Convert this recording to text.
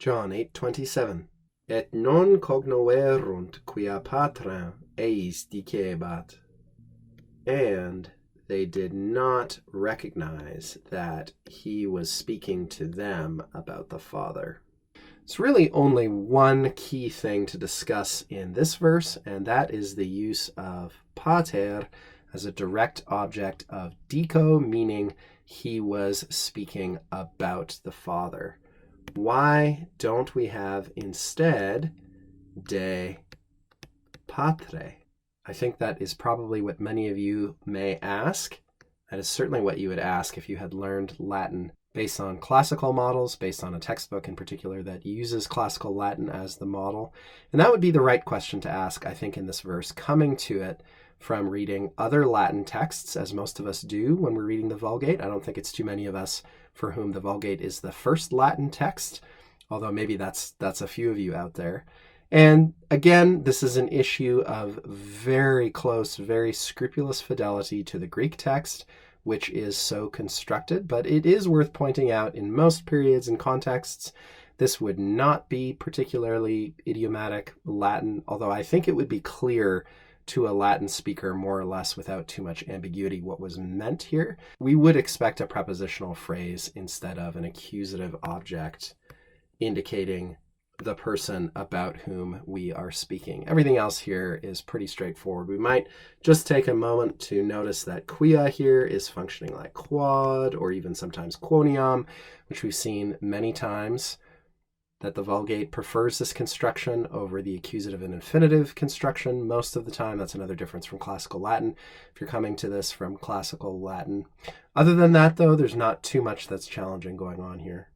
John 8:27. Et non cognoverunt quia patrem eis dicebat. And they did not recognize that he was speaking to them about the Father. It's really only one key thing to discuss in this verse, and that is the use of pater as a direct object of dico, meaning he was speaking about the Father. Why don't we have instead de patre? I think that is probably what many of you may ask. That is certainly what you would ask if you had learned Latin based on classical models, based on a textbook in particular that uses classical Latin as the model. And that would be the right question to ask, I think, in this verse, coming to it from reading other Latin texts, as most of us do when we're reading the Vulgate. I don't think it's too many of us for whom the Vulgate is the first Latin text, although maybe that's a few of you out there. And again, this is an issue of very close, very scrupulous fidelity to the Greek text, which is so constructed. But it is worth pointing out in most periods and contexts, this would not be particularly idiomatic Latin, although I think it would be clear to a Latin speaker more or less without too much ambiguity what was meant here. We would expect a prepositional phrase instead of an accusative object indicating the person about whom we are speaking. Everything else here is pretty straightforward. We might just take a moment to notice that quia here is functioning like quod, or even sometimes quoniam, which we've seen many times, that the Vulgate prefers this construction over the accusative and infinitive construction most of the time. That's another difference from classical Latin, if you're coming to this from classical Latin. Other than that, though, there's not too much that's challenging going on here.